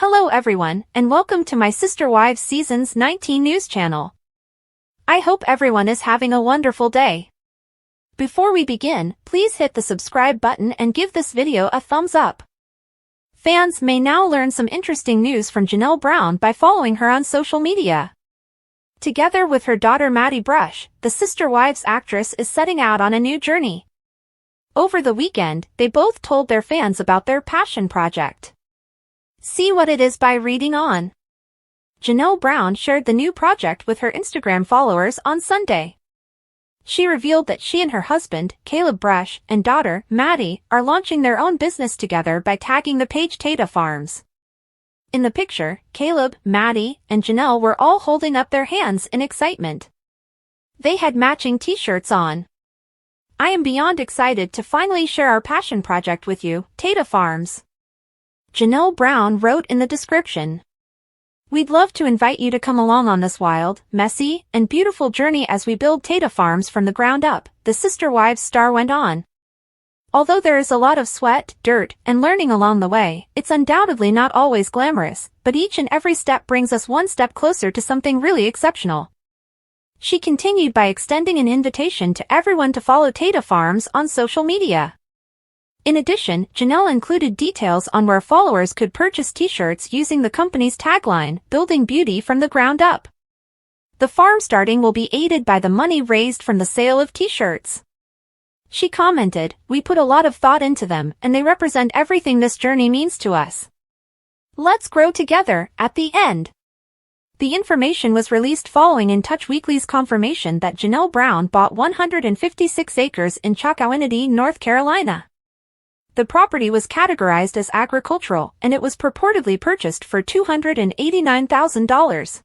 Hello everyone, and welcome to my Sister Wives Seasons 19 news channel. I hope everyone is having a wonderful day. Before we begin, please hit the subscribe button and give this video a thumbs up. Fans may now learn some interesting news from Janelle Brown by following her on social media. Together with her daughter Maddie Brush, the Sister Wives actress is setting out on a new journey. Over the weekend, they both told their fans about their passion project. See what it is by reading on. Janelle Brown shared the new project with her Instagram followers on Sunday. She revealed that she and her husband, Caleb Brush, and daughter, Maddie, are launching their own business together by tagging the page Tata Farms. In the picture, Caleb, Maddie, and Janelle were all holding up their hands in excitement. They had matching t-shirts on. I am beyond excited to finally share our passion project with you, Tata Farms. Janelle Brown wrote in the description. We'd love to invite you to come along on this wild, messy, and beautiful journey as we build Tata Farms from the ground up, the Sister Wives star went on. Although there is a lot of sweat, dirt, and learning along the way, it's undoubtedly not always glamorous, but each and every step brings us one step closer to something really exceptional. She continued by extending an invitation to everyone to follow Tata Farms on social media. In addition, Janelle included details on where followers could purchase t-shirts using the company's tagline, Building Beauty from the Ground Up. The farm starting will be aided by the money raised from the sale of t-shirts. She commented, "We put a lot of thought into them, and they represent everything this journey means to us. Let's grow together." At the end, the information was released following In Touch Weekly's confirmation that Janelle Brown bought 156 acres in Chocowinity, North Carolina. The property was categorized as agricultural, and it was purportedly purchased for $289,000.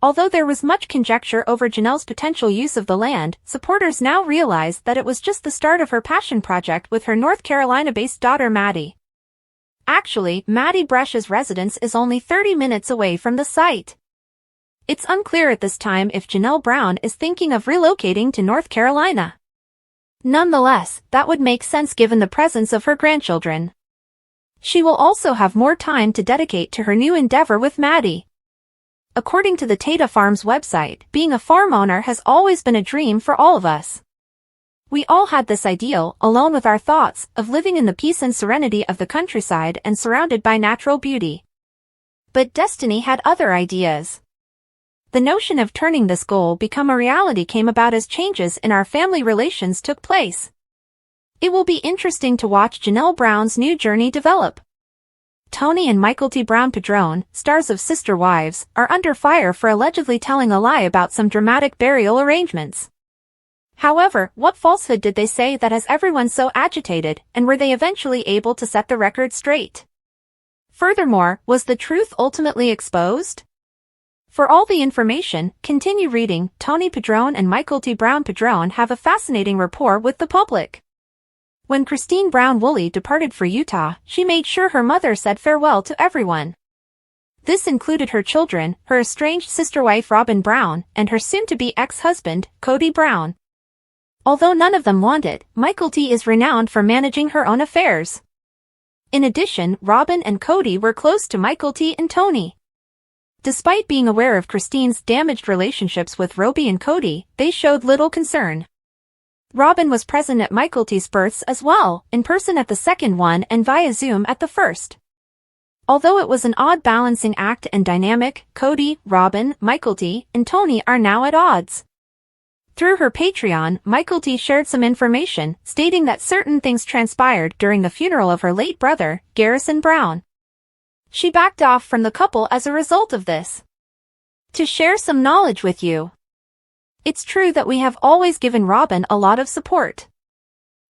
Although there was much conjecture over Janelle's potential use of the land, supporters now realize that it was just the start of her passion project with her North Carolina-based daughter Maddie. Actually, Maddie Brush's residence is only 30 minutes away from the site. It's unclear at this time if Janelle Brown is thinking of relocating to North Carolina. Nonetheless, that would make sense given the presence of her grandchildren. She will also have more time to dedicate to her new endeavor with Maddie. According to the Tata Farms website, being a farm owner has always been a dream for all of us. We all had this ideal, alone with our thoughts, of living in the peace and serenity of the countryside and surrounded by natural beauty. But destiny had other ideas. The notion of turning this goal become a reality came about as changes in our family relations took place. It will be interesting to watch Janelle Brown's new journey develop. Tony and Michael T. Brown-Padrone, stars of Sister Wives, are under fire for allegedly telling a lie about some dramatic burial arrangements. However, what falsehood did they say that has everyone so agitated, and were they eventually able to set the record straight? Furthermore, was the truth ultimately exposed? For all the information, continue reading. Tony Padrone and Michael T. Brown-Padrone have a fascinating rapport with the public. When Cristin Brown-Woolley departed for Utah, she made sure her mother said farewell to everyone. This included her children, her estranged sister wife Robin Brown, and her soon-to-be ex-husband, Cody Brown. Although none of them want it, Michael T. is renowned for managing her own affairs. In addition, Robin and Cody were close to Michael T. and Tony. Despite being aware of Cristin's damaged relationships with Roby and Cody, they showed little concern. Robin was present at Michael T.'s births as well, in person at the second one and via Zoom at the first. Although it was an odd balancing act and dynamic, Cody, Robin, Michael T., and Tony are now at odds. Through her Patreon, Michael T. shared some information, stating that certain things transpired during the funeral of her late brother, Garrison Brown. She backed off from the couple as a result of this. To share some knowledge with you. It's true that we have always given Robin a lot of support.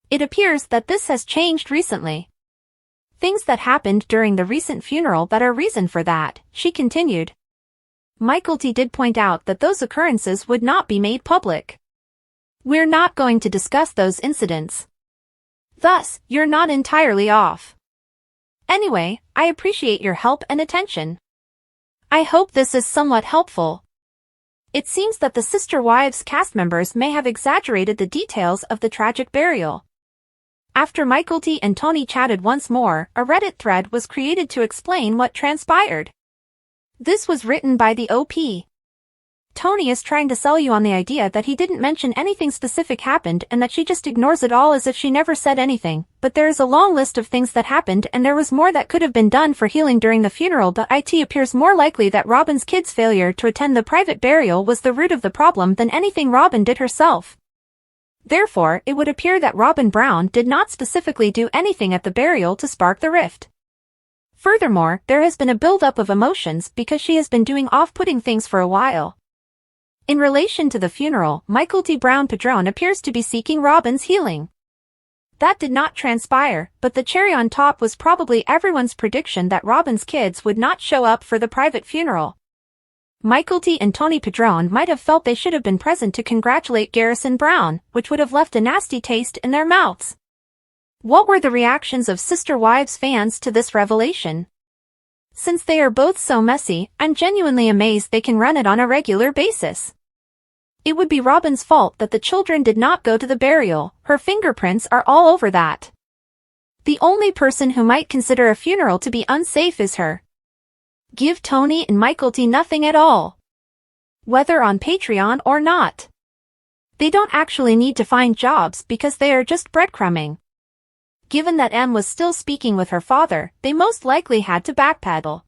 It appears that this has changed recently. Things that happened during the recent funeral that are reason for that, she continued. Michael T. did point out that those occurrences would not be made public. We're not going to discuss those incidents. Thus, you're not entirely off. Anyway, I appreciate your help and attention. I hope this is somewhat helpful. It seems that the Sister Wives cast members may have exaggerated the details of the tragic burial. After Michael and Tony chatted once more, a Reddit thread was created to explain what transpired. This was written by the OP. Tony is trying to sell you on the idea that he didn't mention anything specific happened and that she just ignores it all as if she never said anything, but there is a long list of things that happened and there was more that could have been done for healing during the funeral. It appears more likely that Robin's kids' failure to attend the private burial was the root of the problem than anything Robin did herself. Therefore, it would appear that Robin Brown did not specifically do anything at the burial to spark the rift. Furthermore, there has been a buildup of emotions because she has been doing off-putting things for a while. In relation to the funeral, Michael Brown Padron appears to be seeking Robin's healing. That did not transpire, but the cherry on top was probably everyone's prediction that Robin's kids would not show up for the private funeral. Michael and Tony Padron might have felt they should have been present to congratulate Garrison Brown, which would have left a nasty taste in their mouths. What were the reactions of Sister Wives fans to this revelation? Since they are both so messy, I'm genuinely amazed they can run it on a regular basis. It would be Robin's fault that the children did not go to the burial, her fingerprints are all over that. The only person who might consider a funeral to be unsafe is her. Give Tony and Michael nothing at all. Whether on Patreon or not. They don't actually need to find jobs because they are just breadcrumbing. Given that M was still speaking with her father, they most likely had to backpedal.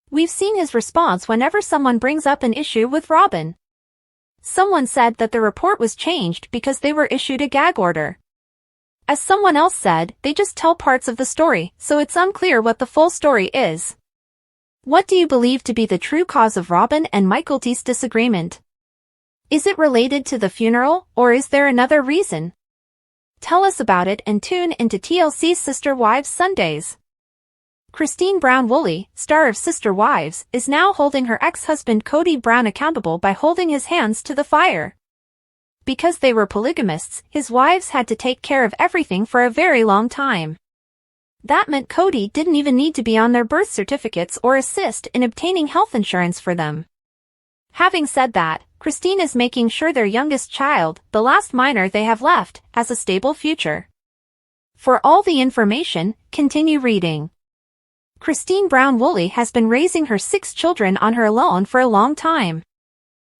We've seen his response whenever someone brings up an issue with Robin. Someone said that the report was changed because they were issued a gag order. As someone else said, they just tell parts of the story, so it's unclear what the full story is. What do you believe to be the true cause of Robin and Michael's disagreement? Is it related to the funeral, or is there another reason? Tell us about it and tune into TLC's Sister Wives Sundays. Cristin Brown-Woolley, star of Sister Wives, is now holding her ex-husband Cody Brown accountable by holding his hands to the fire. Because they were polygamists, his wives had to take care of everything for a very long time. That meant Cody didn't even need to be on their birth certificates or assist in obtaining health insurance for them. Having said that, Cristin is making sure their youngest child, the last minor they have left, has a stable future. For all the information, continue reading. Cristin Brown-Woolley has been raising her 6 children on her own for a long time.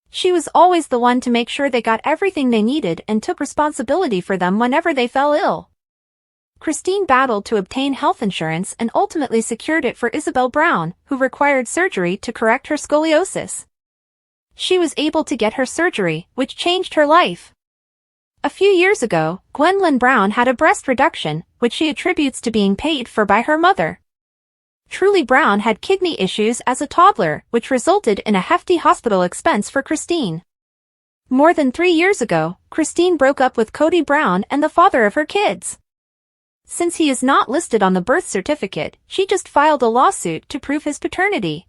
She was always the one to make sure they got everything they needed and took responsibility for them whenever they fell ill. Cristin battled to obtain health insurance and ultimately secured it for Isabel Brown, who required surgery to correct her scoliosis. She was able to get her surgery, which changed her life. A few years ago, Gwendolyn Brown had a breast reduction, which she attributes to being paid for by her mother. Truly Brown had kidney issues as a toddler, which resulted in a hefty hospital expense for Cristin. More than 3 years ago, Cristin broke up with Cody Brown and the father of her kids. Since he is not listed on the birth certificate, she just filed a lawsuit to prove his paternity.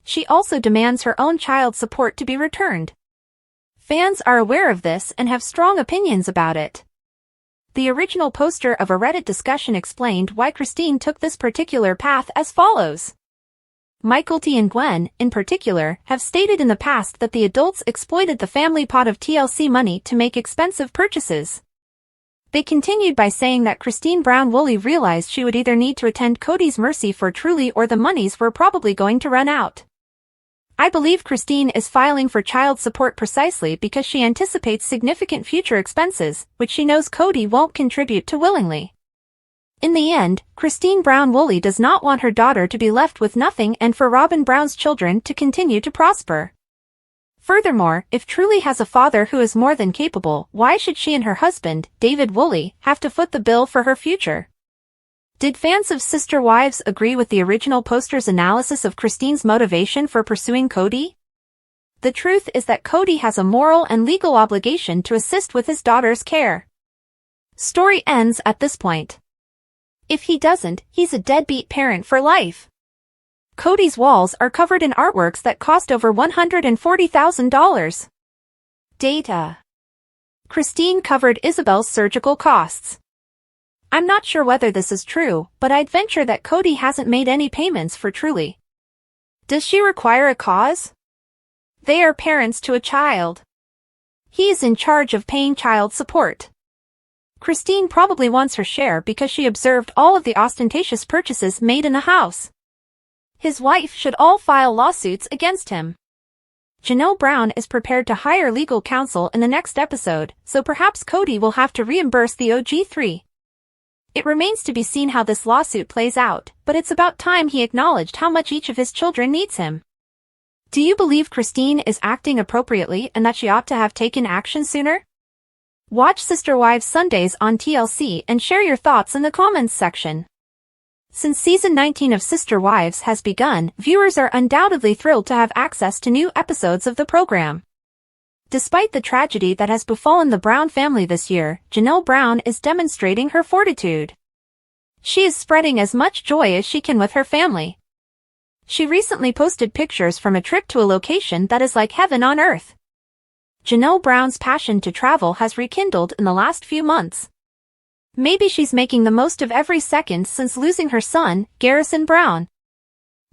She also demands her own child support to be returned. Fans are aware of this and have strong opinions about it. The original poster of a Reddit discussion explained why Cristin took this particular path as follows. Michael and Gwen, in particular, have stated in the past that the adults exploited the family pot of TLC money to make expensive purchases. They continued by saying that Cristin Brown-Woolley realized she would either need to attend Cody's mercy for Truly or the monies were probably going to run out. I believe Cristin is filing for child support precisely because she anticipates significant future expenses, which she knows Cody won't contribute to willingly. In the end, Cristin Brown-Woolley does not want her daughter to be left with nothing and for Robin Brown's children to continue to prosper. Furthermore, if Truly has a father who is more than capable, why should she and her husband, David Woolley, have to foot the bill for her future? Did fans of Sister Wives agree with the original poster's analysis of Cristin's motivation for pursuing Cody? The truth is that Cody has a moral and legal obligation to assist with his daughter's care. Story ends at this point. If he doesn't, he's a deadbeat parent for life. Cody's walls are covered in artworks that cost over $140,000. Data. Cristin covered Isabel's surgical costs. I'm not sure whether this is true, but I'd venture that Cody hasn't made any payments for Truly. Does she require a cause? They are parents to a child. He is in charge of paying child support. Cristin probably wants her share because she observed all of the ostentatious purchases made in the house. His wife should all file lawsuits against him. Janelle Brown is prepared to hire legal counsel in the next episode, so perhaps Cody will have to reimburse the OG3. It remains to be seen how this lawsuit plays out, but it's about time he acknowledged how much each of his children needs him. Do you believe Cristin is acting appropriately and that she ought to have taken action sooner? Watch Sister Wives Sundays on TLC and share your thoughts in the comments section. Since season 19 of Sister Wives has begun, viewers are undoubtedly thrilled to have access to new episodes of the program. Despite the tragedy that has befallen the Brown family this year, Janelle Brown is demonstrating her fortitude. She is spreading as much joy as she can with her family. She recently posted pictures from a trip to a location that is like heaven on earth. Janelle Brown's passion to travel has rekindled in the last few months. Maybe she's making the most of every second since losing her son, Garrison Brown.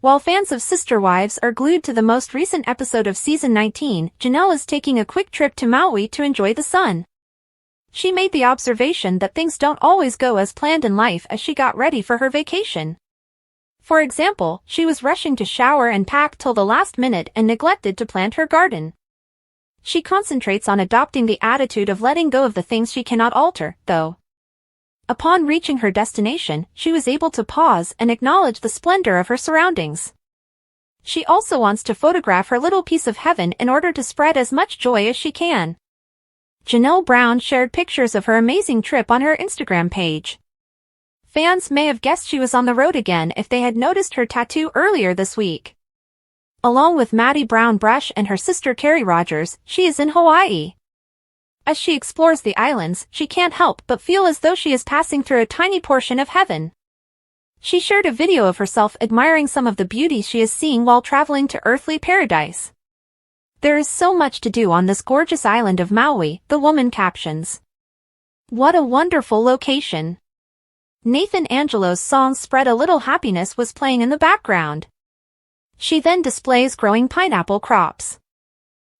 While fans of Sister Wives are glued to the most recent episode of season 19, Janelle is taking a quick trip to Maui to enjoy the sun. She made the observation that things don't always go as planned in life as she got ready for her vacation. For example, she was rushing to shower and pack till the last minute and neglected to plant her garden. She concentrates on adopting the attitude of letting go of the things she cannot alter, though. Upon reaching her destination, she was able to pause and acknowledge the splendor of her surroundings. She also wants to photograph her little piece of heaven in order to spread as much joy as she can. Janelle Brown shared pictures of her amazing trip on her Instagram page. Fans may have guessed she was on the road again if they had noticed her tattoo earlier this week. Along with Maddie Brown Brush and her sister Carrie Rogers, she is in Hawaii. As she explores the islands, she can't help but feel as though she is passing through a tiny portion of heaven. She shared a video of herself admiring some of the beauty she is seeing while traveling to earthly paradise. There is so much to do on this gorgeous island of Maui, the woman captions. What a wonderful location. Nathan Angelo's song Spread a Little Happiness was playing in the background. She then displays growing pineapple crops.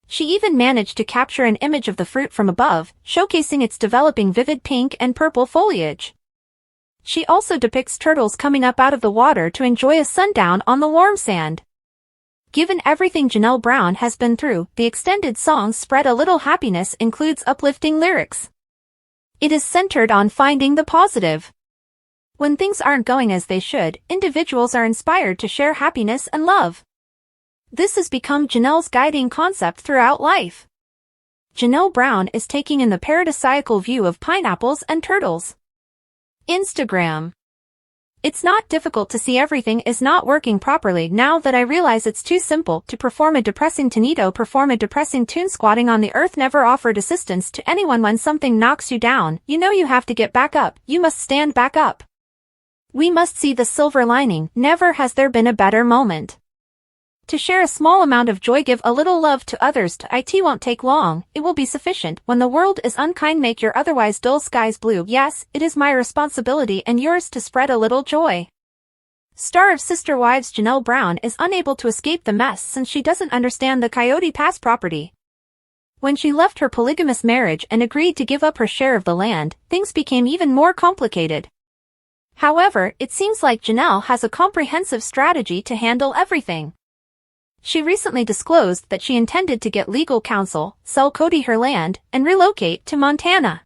She even managed to capture an image of the fruit from above, showcasing its developing vivid pink and purple foliage. She also depicts turtles coming up out of the water to enjoy a sundown on the warm sand. Given everything Janelle Brown has been through, the extended song Spread a Little Happiness includes uplifting lyrics. It is centered on finding the positive. When things aren't going as they should, individuals are inspired to share happiness and love. This has become Janelle's guiding concept throughout life. Janelle Brown is taking in the paradisiacal view of pineapples and turtles. Instagram. It's not difficult to see everything is not working properly now that I realize it's too simple to perform a depressing tonito, perform a depressing tune. Squatting on the earth never offered assistance to anyone. When something knocks you down, you know you have to get back up, you must stand back up. We must see the silver lining. Never has there been a better moment. To share a small amount of joy, give a little love to others. It won't take long, it will be sufficient. When the world is unkind, make your otherwise dull skies blue. Yes, it is my responsibility and yours to spread a little joy. Star of Sister Wives Janelle Brown is unable to escape the mess since she doesn't understand the Coyote Pass property. When she left her polygamous marriage and agreed to give up her share of the land, things became even more complicated. However, it seems like Janelle has a comprehensive strategy to handle everything. She recently disclosed that she intended to get legal counsel, sell Cody her land, and relocate to Montana.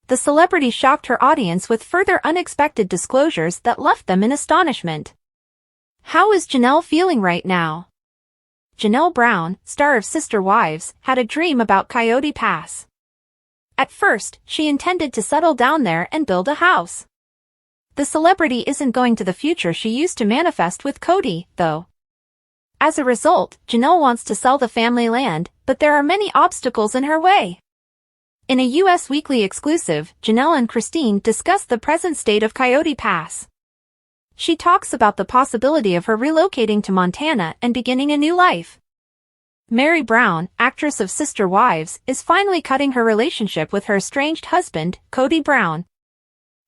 The celebrity shocked her audience with further unexpected disclosures that left them in astonishment. How is Janelle feeling right now? Janelle Brown, star of Sister Wives, had a dream about Coyote Pass. At first, she intended to settle down there and build a house. The celebrity isn't going to the future she used to manifest with Cody, though. As a result, Janelle wants to sell the family land, but there are many obstacles in her way. In a U.S. Weekly exclusive, Janelle and Cristin discuss the present state of Coyote Pass. She talks about the possibility of her relocating to Montana and beginning a new life. Mary Brown, actress of Sister Wives, is finally cutting her relationship with her estranged husband, Cody Brown.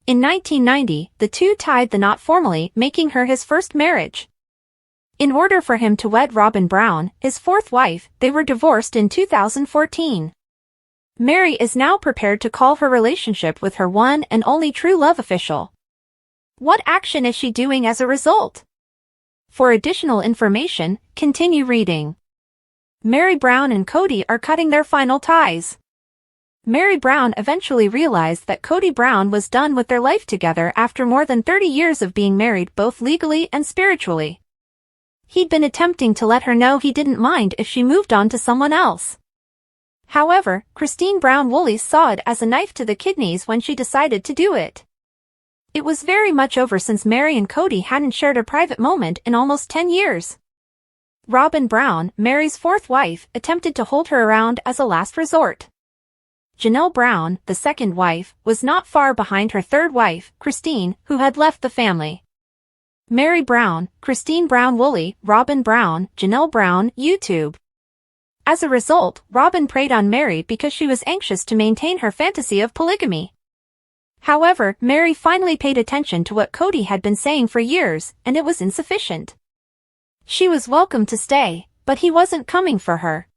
In 1990, the two tied the knot formally, making her his first marriage. In order for him to wed Robin Brown, his fourth wife, they were divorced in 2014. Mary is now prepared to call her relationship with her one and only true love official. What action is she doing as a result? For additional information, continue reading. Mary Brown and Cody are cutting their final ties. Mary Brown eventually realized that Cody Brown was done with their life together after more than 30 years of being married both legally and spiritually. He'd been attempting to let her know he didn't mind if she moved on to someone else. However, Cristin Brown Woolley saw it as a knife to the kidneys when she decided to do it. It was very much over since Mary and Cody hadn't shared a private moment in almost 10 years. Robin Brown, Mary's fourth wife, attempted to hold her around as a last resort. Janelle Brown, the second wife, was not far behind her third wife, Cristin, who had left the family. Mary Brown, Cristin Brown Woolley, Robin Brown, Janelle Brown, YouTube. As a result, Robin preyed on Mary because she was anxious to maintain her fantasy of polygamy. However, Mary finally paid attention to what Cody had been saying for years, and it was insufficient. She was welcome to stay, but he wasn't coming for her.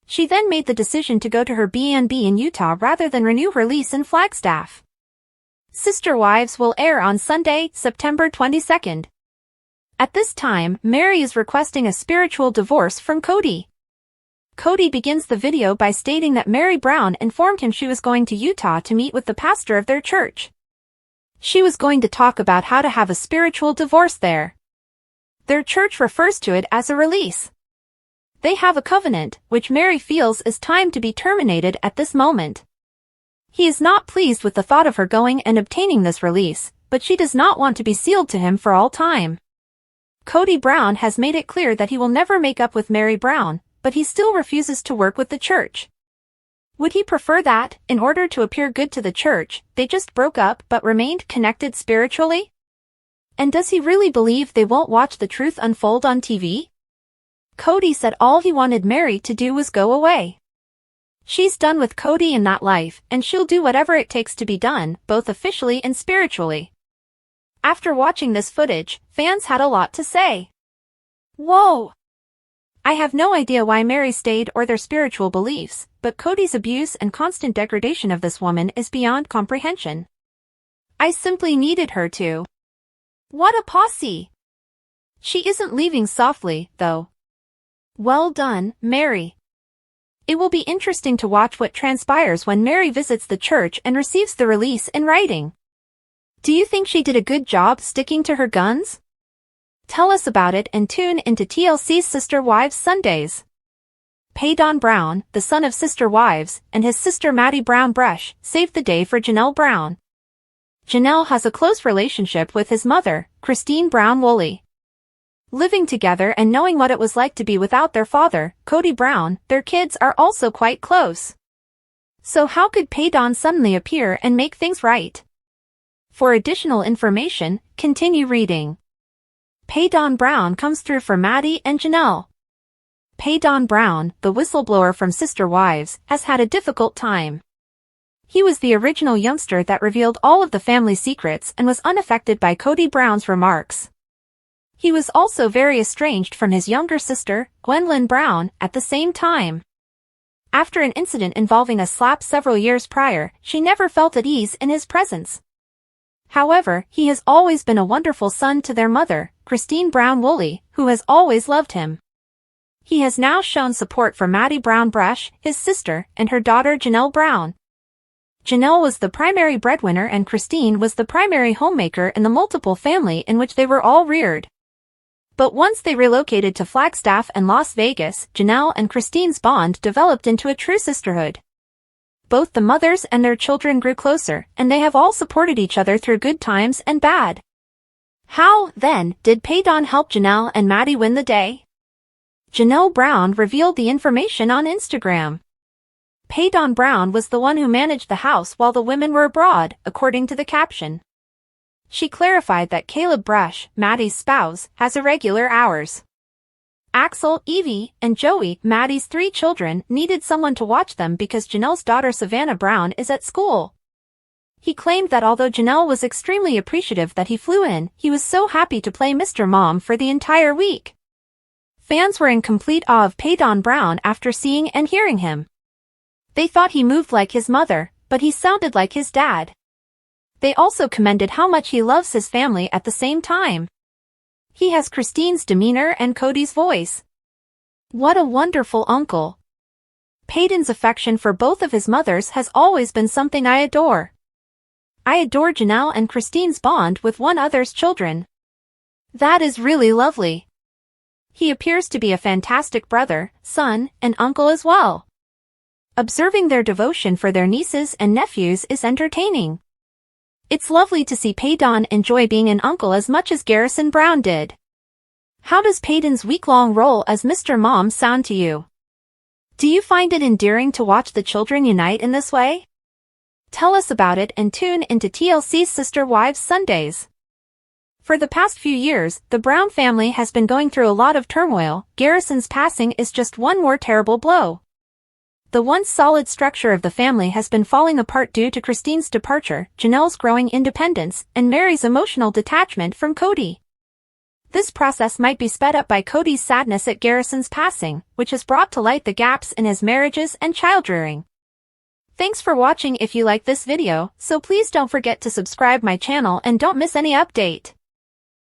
She then made the decision to go to her B&B in Utah rather than renew her lease in Flagstaff. Sister Wives will air on Sunday, September 22nd. At this time, Mary is requesting a spiritual divorce from Cody. Cody begins the video by stating that Mary Brown informed him she was going to Utah to meet with the pastor of their church. She was going to talk about how to have a spiritual divorce there. Their church refers to it as a release. They have a covenant, which Mary feels is time to be terminated at this moment. He is not pleased with the thought of her going and obtaining this release, but she does not want to be sealed to him for all time. Cody Brown has made it clear that he will never make up with Mary Brown, but he still refuses to work with the church. Would he prefer that, in order to appear good to the church, they just broke up but remained connected spiritually? And does he really believe they won't watch the truth unfold on TV? Cody said all he wanted Mary to do was go away. She's done with Cody in that life, and she'll do whatever it takes to be done, both officially and spiritually. After watching this footage, fans had a lot to say. Whoa! I have no idea why Mary stayed or their spiritual beliefs, but Cody's abuse and constant degradation of this woman is beyond comprehension. I simply needed her to. What a posse! She isn't leaving softly, though. Well done, Mary. It will be interesting to watch what transpires when Mary visits the church and receives the release in writing. Do you think she did a good job sticking to her guns? Tell us about it and tune into TLC's Sister Wives Sundays. Paydon Brown, the son of Sister Wives, and his sister Maddie Brown Brush, saved the day for Janelle Brown. Janelle has a close relationship with his mother, Cristin Brown Woolley. Living together and knowing what it was like to be without their father, Cody Brown, their kids are also quite close. So how could Paydon suddenly appear and make things right? For additional information, continue reading. Paydon Brown comes through for Maddie and Janelle. Paydon Brown, the whistleblower from Sister Wives, has had a difficult time. He was the original youngster that revealed all of the family secrets and was unaffected by Cody Brown's remarks. He was also very estranged from his younger sister, Gwendolyn Brown, at the same time. After an incident involving a slap several years prior, she never felt at ease in his presence. However, he has always been a wonderful son to their mother, Cristin Brown Woolley, who has always loved him. He has now shown support for Maddie Brown Brush, his sister, and her daughter Janelle Brown. Janelle was the primary breadwinner and Cristin was the primary homemaker in the multiple family in which they were all reared. But once they relocated to Flagstaff and Las Vegas, Janelle and Cristin's bond developed into a true sisterhood. Both the mothers and their children grew closer, and they have all supported each other through good times and bad. How, then, did Paydon help Janelle and Maddie win the day? Janelle Brown revealed the information on Instagram. Paydon Brown was the one who managed the house while the women were abroad, according to the caption. She clarified that Caleb Brush, Maddie's spouse, has irregular hours. Axel, Evie, and Joey, Maddie's 3 children, needed someone to watch them because Janelle's daughter Savannah Brown is at school. He claimed that although Janelle was extremely appreciative that he flew in, he was so happy to play Mr. Mom for the entire week. Fans were in complete awe of Paydon Brown after seeing and hearing him. They thought he moved like his mother, but he sounded like his dad. They also commended how much he loves his family at the same time. He has Cristin's demeanor and Cody's voice. What a wonderful uncle. Peyton's affection for both of his mothers has always been something I adore. I adore Janelle and Cristin's bond with one another's children. That is really lovely. He appears to be a fantastic brother, son, and uncle as well. Observing their devotion for their nieces and nephews is entertaining. It's lovely to see Peyton enjoy being an uncle as much as Garrison Brown did. How does Peyton's week-long role as Mr. Mom sound to you? Do you find it endearing to watch the children unite in this way? Tell us about it and tune into TLC's Sister Wives Sundays. For the past few years, the Brown family has been going through a lot of turmoil. Garrison's passing is just one more terrible blow. The once solid structure of the family has been falling apart due to Cristin's departure, Janelle's growing independence, and Mary's emotional detachment from Cody. This process might be sped up by Cody's sadness at Garrison's passing, which has brought to light the gaps in his marriages and child-rearing. Thanks for watching. If you like this video, so please don't forget to subscribe my channel and don't miss any update.